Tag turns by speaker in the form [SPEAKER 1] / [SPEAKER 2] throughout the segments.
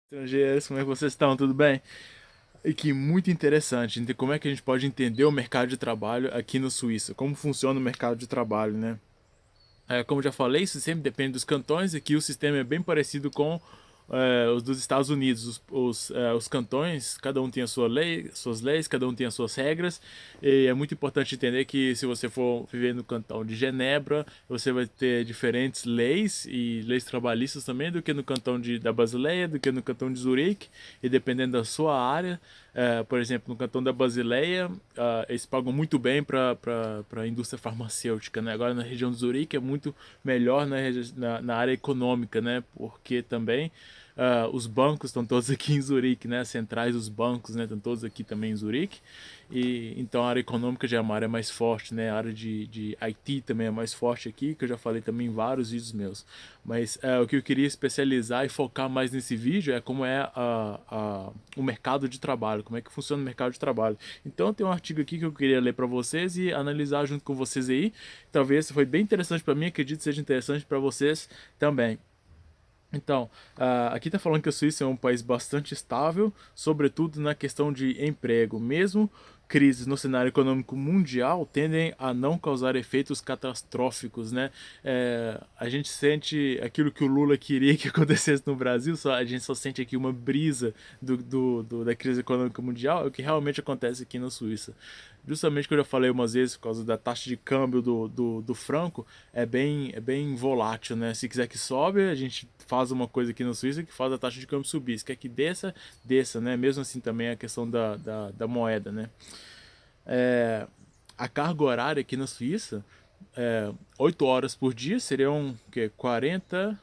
[SPEAKER 1] Estrangeiros, como é que vocês estão? Tudo bem? E que muito interessante, como é que a gente pode entender o mercado de trabalho aqui na Suíça, como funciona o mercado de trabalho, né? Como já falei, isso sempre depende dos cantões. Aqui o sistema é bem parecido com os dos Estados Unidos. Os cantões, cada um tem a sua lei, suas leis, cada um tem as suas regras. E é muito importante entender que se você for viver no cantão de Genebra, você vai ter diferentes leis e leis trabalhistas também do que no cantão da Basileia, do que no cantão de Zurique. E dependendo da sua área, por exemplo, no cantão da Basileia, eles pagam muito bem para a indústria farmacêutica, né? Agora na região de Zurique é muito melhor na área econômica, né? Porque também os bancos estão todos aqui em Zurique, né? As centrais dos bancos, né? Estão todos aqui também em Zurique. E então a área econômica já é uma área mais forte, né? A área de IT também é mais forte aqui, que eu já falei também em vários vídeos meus. Mas o que eu queria especializar e focar mais nesse vídeo é como é o mercado de trabalho, como é que funciona o mercado de trabalho. Então tem um artigo aqui que eu queria ler para vocês e analisar junto com vocês aí. Talvez foi bem interessante para mim, acredito que seja interessante para vocês também. Então, aqui está falando que a Suíça é um país bastante estável, sobretudo na questão de emprego. Mesmo crises no cenário econômico mundial tendem a não causar efeitos catastróficos, né? A gente sente aquilo que o Lula queria que acontecesse no Brasil, a gente só sente aqui uma brisa da crise econômica mundial, é o que realmente acontece aqui na Suíça. Justamente que eu já falei umas vezes, por causa da taxa de câmbio do franco, é bem volátil, né? Se quiser que sobe, a gente faz uma coisa aqui na Suíça que faz a taxa de câmbio subir. Se quer que desça, desça, né? Mesmo assim também a questão da moeda, né? É, a carga horária aqui na Suíça, 8 horas por dia seriam que, 40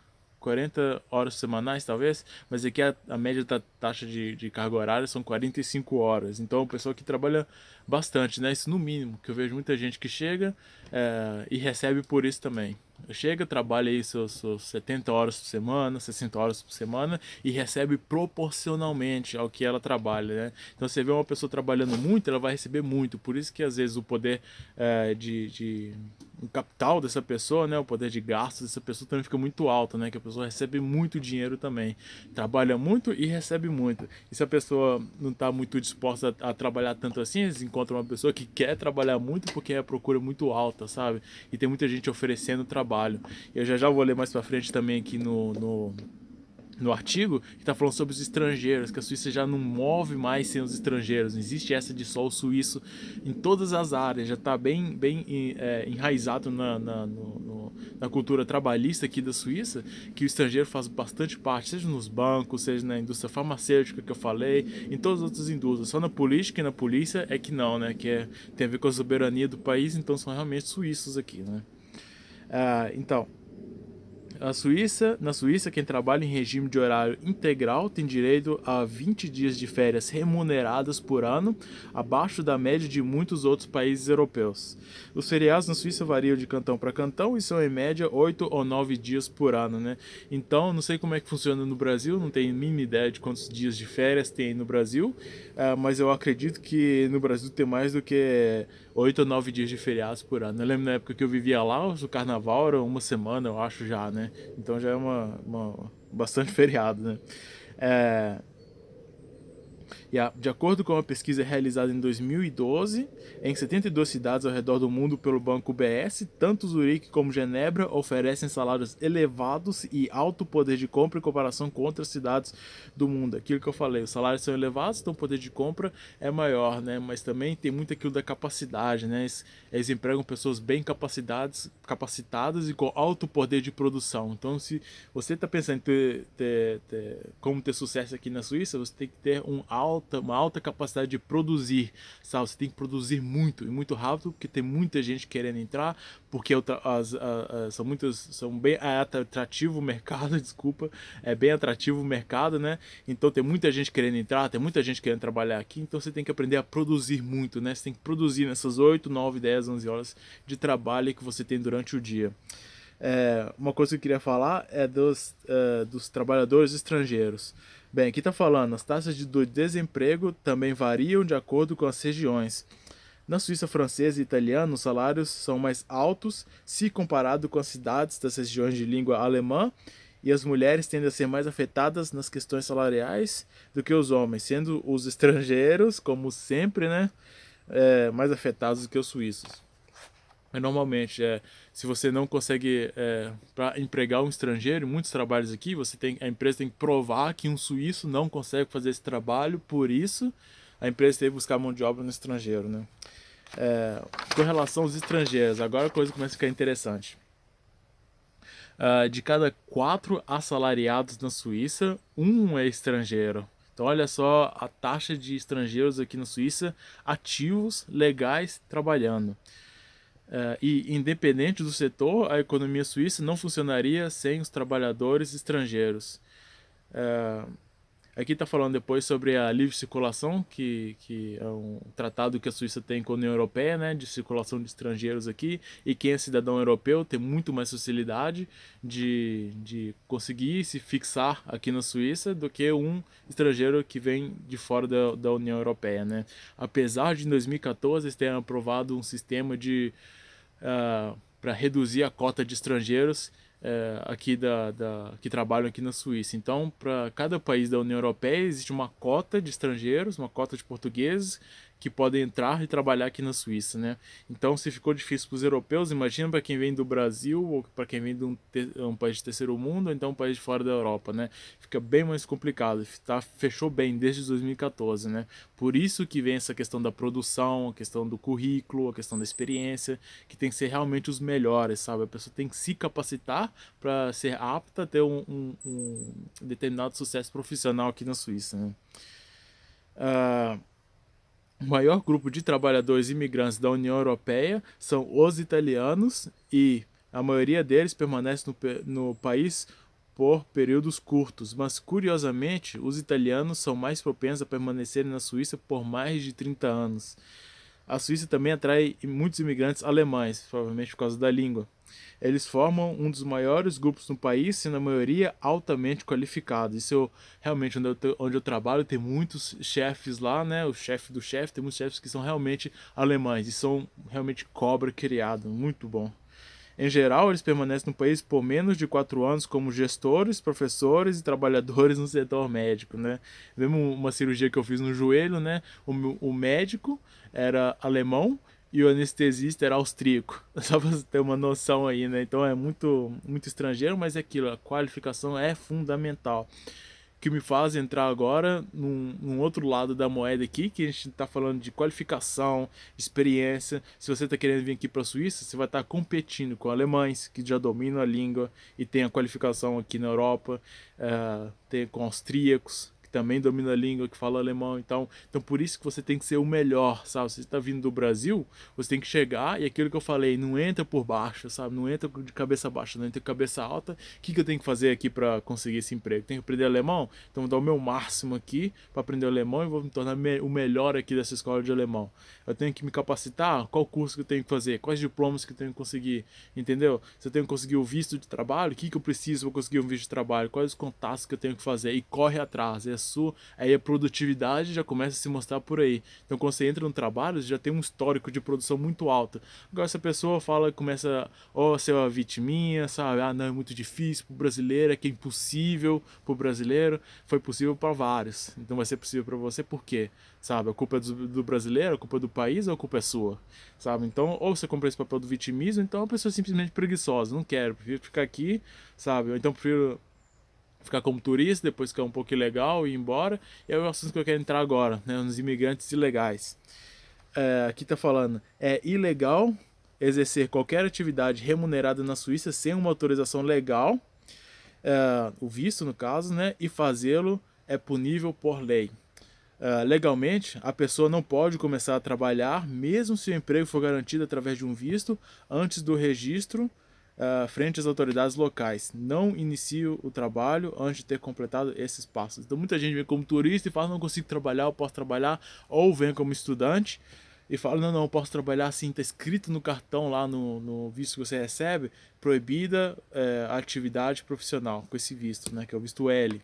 [SPEAKER 1] horas semanais, talvez, mas aqui a média da taxa de carga horária são 45 horas. Então, o pessoal que trabalha bastante, né? Isso no mínimo, que eu vejo muita gente que chega e recebe por isso também. Chega, trabalha aí seus 70 horas por semana, 60 horas por semana e recebe proporcionalmente ao que ela trabalha, né? Então você vê uma pessoa trabalhando muito, ela vai receber muito. Por isso que às vezes o poder o capital dessa pessoa, né, o poder de gastos dessa pessoa também fica muito alto, né, que a pessoa recebe muito dinheiro também, trabalha muito e recebe muito. E se a pessoa não está muito disposta a trabalhar tanto assim, eles encontram uma pessoa que quer trabalhar muito porque a procura é muito alta, sabe? E tem muita gente oferecendo trabalho. Eu já vou ler mais para frente também aqui no artigo que está falando sobre os estrangeiros, que a Suíça já não move mais sem os estrangeiros. Não existe essa de só o suíço em todas as áreas, já está bem enraizado na cultura trabalhista aqui da Suíça, que o estrangeiro faz bastante parte, seja nos bancos, seja na indústria farmacêutica que eu falei, em todas as outras indústrias. Só na política e na polícia é que não, né? Tem a ver com a soberania do país, então são realmente suíços aqui, né? Então, na Suíça, quem trabalha em regime de horário integral tem direito a 20 dias de férias remuneradas por ano, abaixo da média de muitos outros países europeus. Os feriados na Suíça variam de cantão para cantão e são em média 8 ou 9 dias por ano, né? Então, não sei como é que funciona no Brasil, não tenho a mínima ideia de quantos dias de férias tem no Brasil, mas eu acredito que no Brasil tem mais do que 8 ou 9 dias de feriados por ano. Eu lembro na época que eu vivia lá, o carnaval era uma semana, eu acho já, né? Então já é bastante feriado, né? É, de acordo com uma pesquisa realizada em 2012, em 72 cidades ao redor do mundo pelo banco UBS, tanto Zurique como Genebra oferecem salários elevados e alto poder de compra em comparação com outras cidades do mundo. Aquilo que eu falei, os salários são elevados, então o poder de compra é maior, né? Mas também tem muito aquilo da capacidade, né? Eles empregam pessoas bem capacitadas e com alto poder de produção. Então, se você está pensando em como ter sucesso aqui na Suíça, você tem que ter uma alta capacidade de produzir, sabe? Você tem que produzir muito e muito rápido, porque tem muita gente querendo entrar, porque são bem atrativo o mercado, desculpa, é bem atrativo o mercado, né? Então tem muita gente querendo entrar, tem muita gente querendo trabalhar aqui, então você tem que aprender a produzir muito, né? Você tem que produzir nessas 8, 9, 10, 11 horas de trabalho que você tem durante o dia. Uma coisa que eu queria falar é dos trabalhadores estrangeiros. Bem, aqui está falando, as taxas de desemprego também variam de acordo com as regiões. Na Suíça francesa e italiana, os salários são mais altos se comparado com as cidades das regiões de língua alemã e as mulheres tendem a ser mais afetadas nas questões salariais do que os homens, sendo os estrangeiros, como sempre, né, mais afetados do que os suíços. Normalmente, se você não consegue para empregar um estrangeiro, em muitos trabalhos aqui, a empresa tem que provar que um suíço não consegue fazer esse trabalho, por isso a empresa tem que buscar mão de obra no estrangeiro, né? Com relação aos estrangeiros, agora a coisa começa a ficar interessante. De cada 4 assalariados na Suíça, um é estrangeiro. Então olha só a taxa de estrangeiros aqui na Suíça ativos, legais, trabalhando. E independente do setor, a economia suíça não funcionaria sem os trabalhadores estrangeiros. Aqui está falando depois sobre a livre circulação, que é um tratado que a Suíça tem com a União Europeia, né, de circulação de estrangeiros aqui, e quem é cidadão europeu tem muito mais facilidade de conseguir se fixar aqui na Suíça do que um estrangeiro que vem de fora da União Europeia, né. Apesar de em 2014 eles terem aprovado um sistema para reduzir a cota de estrangeiros aqui que trabalham aqui na Suíça. Então, para cada país da União Europeia existe uma cota de estrangeiros, uma cota de portugueses que podem entrar e trabalhar aqui na Suíça, né? Então, se ficou difícil para os europeus, imagina para quem vem do Brasil ou para quem vem de um país de terceiro mundo, ou então um país de fora da Europa, né? Fica bem mais complicado. Fechou bem desde 2014, né? Por isso que vem essa questão da produção, a questão do currículo, a questão da experiência, que tem que ser realmente os melhores, sabe? A pessoa tem que se capacitar para ser apta a ter um determinado sucesso profissional aqui na Suíça, né? O maior grupo de trabalhadores imigrantes da União Europeia são os italianos e a maioria deles permanece no país por períodos curtos, mas curiosamente os italianos são mais propensos a permanecerem na Suíça por mais de 30 anos. A Suíça também atrai muitos imigrantes alemães, provavelmente por causa da língua. Eles formam um dos maiores grupos no país, sendo a maioria altamente qualificados. Realmente, onde eu trabalho, tem muitos chefes lá, né? O chefe do chefe, tem muitos chefes que são realmente alemães e são realmente cobra criado, muito bom. Em geral, eles permanecem no país por menos de 4 anos como gestores, professores e trabalhadores no setor médico, né? Mesmo uma cirurgia que eu fiz no joelho, né? O médico era alemão e o anestesista era austríaco. Só pra você ter uma noção aí, né? Então é muito estrangeiro, mas é aquilo, a qualificação é fundamental. Que me faz entrar agora num outro lado da moeda aqui, que a gente está falando de qualificação, experiência. Se você está querendo vir aqui para a Suíça, você vai estar competindo com alemães, que já dominam a língua e tem a qualificação aqui na Europa, com austríacos, que também dominam a língua, que falam alemão. Então por isso que você tem que ser o melhor, sabe? Se você está vindo do Brasil, você tem que chegar e aquilo que eu falei, não entra por baixo, sabe? Não entra de cabeça baixa, não entra de cabeça alta. O que eu tenho que fazer aqui para conseguir esse emprego? Tenho que aprender alemão? Então vou dar o meu máximo aqui para aprender alemão e vou me tornar o melhor aqui dessa escola de alemão. Eu tenho que me capacitar? Qual curso que eu tenho que fazer? Quais diplomas que eu tenho que conseguir? Entendeu? Se eu tenho que conseguir o visto de trabalho, o que eu preciso para conseguir um visto de trabalho? Quais os contatos que eu tenho que fazer? E corre atrás. Aí a produtividade já começa a se mostrar por aí. Então quando você entra no trabalho, você já tem um histórico de produção muito alto. Agora se a pessoa começa a ser uma vitiminha, sabe? Ah, não, é muito difícil pro brasileiro, é que é impossível pro brasileiro. Foi possível para vários. Então vai ser possível para você por quê? Sabe? A culpa é do brasileiro, a culpa é do país ou a culpa é sua? Sabe? Então, ou você compra esse papel do vitimismo, então a pessoa é simplesmente preguiçosa. Não quero, prefiro ficar aqui, sabe? Ou então prefiro ficar como turista, depois ficar um pouco ilegal e ir embora. E é o assunto que eu quero entrar agora, né? Nos imigrantes ilegais. Aqui tá falando, é ilegal exercer qualquer atividade remunerada na Suíça sem uma autorização legal, o visto no caso, né? E fazê-lo é punível por lei. Legalmente, a pessoa não pode começar a trabalhar, mesmo se o emprego for garantido através de um visto, antes do registro frente às autoridades locais. Não inicie o trabalho antes de ter completado esses passos. Então muita gente vem como turista e fala, não consigo trabalhar, eu posso trabalhar, ou vem como estudante e fala, não, eu posso trabalhar assim, está escrito no cartão lá no visto que você recebe, proibida a atividade profissional com esse visto, né, que é o visto L.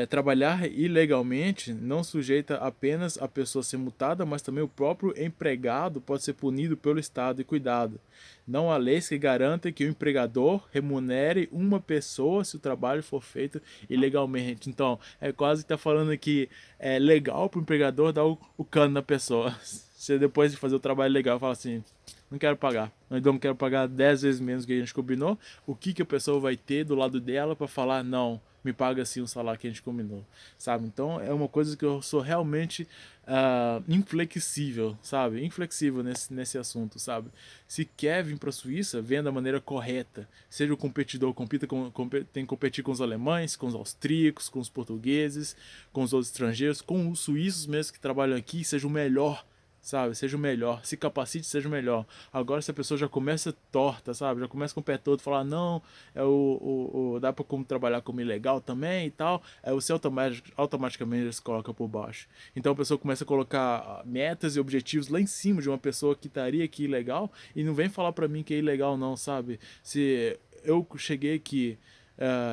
[SPEAKER 1] Trabalhar ilegalmente não sujeita apenas a pessoa a ser multada, mas também o próprio empregado pode ser punido pelo Estado e cuidado. Não há leis que garantem que o empregador remunere uma pessoa se o trabalho for feito ilegalmente. Então, é quase que está falando que é legal para o empregador dar o cano na pessoa. Você depois de fazer o trabalho legal fala assim, não quero pagar. Então, não quero pagar 10 vezes menos do que a gente combinou. O que a pessoa vai ter do lado dela para falar, não, me paga assim o salário que a gente combinou, sabe? Então é uma coisa que eu sou realmente inflexível, sabe? Inflexível nesse assunto, sabe? Se quer vir para a Suíça, venha da maneira correta. Seja o competidor, tem que competir com os alemães, com os austríacos, com os portugueses, com os outros estrangeiros, com os suíços mesmo que trabalham aqui, seja o melhor, sabe? Seja o melhor, se capacite, seja o melhor. Agora, se a pessoa já começa torta, sabe? Já começa com o pé todo, falar, não, dá pra como trabalhar como ilegal também e tal, aí você automaticamente se coloca por baixo. Então a pessoa começa a colocar metas e objetivos lá em cima de uma pessoa que estaria aqui ilegal e não vem falar pra mim que é ilegal não, sabe? Se eu cheguei aqui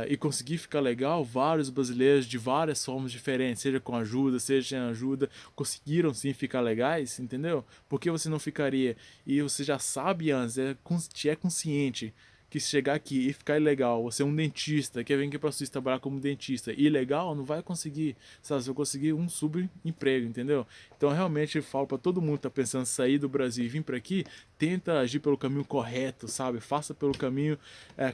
[SPEAKER 1] e conseguir ficar legal, vários brasileiros de várias formas diferentes, seja com ajuda, seja sem ajuda, conseguiram sim ficar legais, entendeu? Por que você não ficaria? E você já sabe antes, é consciente que se chegar aqui e ficar ilegal, você é um dentista, quer vir aqui pra Suíça trabalhar como dentista, ilegal, não vai conseguir, sabe? Você vai conseguir um subemprego, entendeu? Então realmente eu falo pra todo mundo que tá pensando em sair do Brasil e vir pra aqui, tenta agir pelo caminho correto, sabe? Faça pelo caminho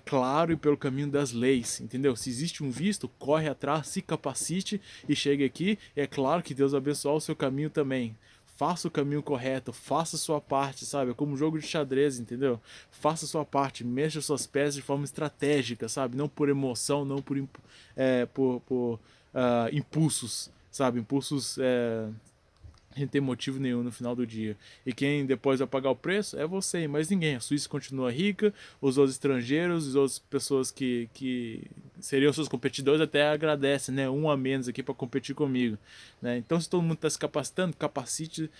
[SPEAKER 1] claro e pelo caminho das leis, entendeu? Se existe um visto, corre atrás, se capacite e chegue aqui. É claro que Deus abençoe o seu caminho também. Faça o caminho correto, faça a sua parte, sabe? É como um jogo de xadrez, entendeu? Faça a sua parte, mexa suas peças de forma estratégica, sabe? Não por emoção, não por impulsos, sabe? Impulsos sem ter motivo nenhum no final do dia. E quem depois vai pagar o preço é você e mais ninguém. A Suíça continua rica, os outros estrangeiros, as outras pessoas que seriam seus competidores até agradecem, né? Um a menos aqui para competir comigo. Né? Então, se todo mundo está se capacitando, capacite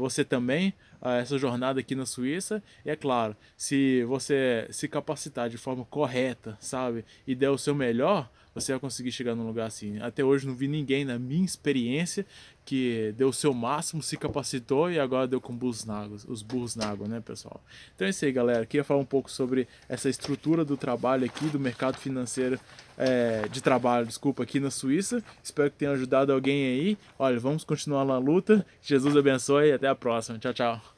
[SPEAKER 1] você também a essa jornada aqui na Suíça. E é claro, se você se capacitar de forma correta, sabe? E der o seu melhor, você vai conseguir chegar num lugar assim. Até hoje não vi ninguém, na minha experiência, que deu o seu máximo, se capacitou e agora deu com os burros na água, né, pessoal? Então é isso aí, galera. Queria falar um pouco sobre essa estrutura do trabalho aqui, do mercado financeiro de trabalho, desculpa, aqui na Suíça. Espero que tenha ajudado alguém aí. Olha, vamos continuar na luta. Jesus abençoe e até a próxima. Tchau, tchau.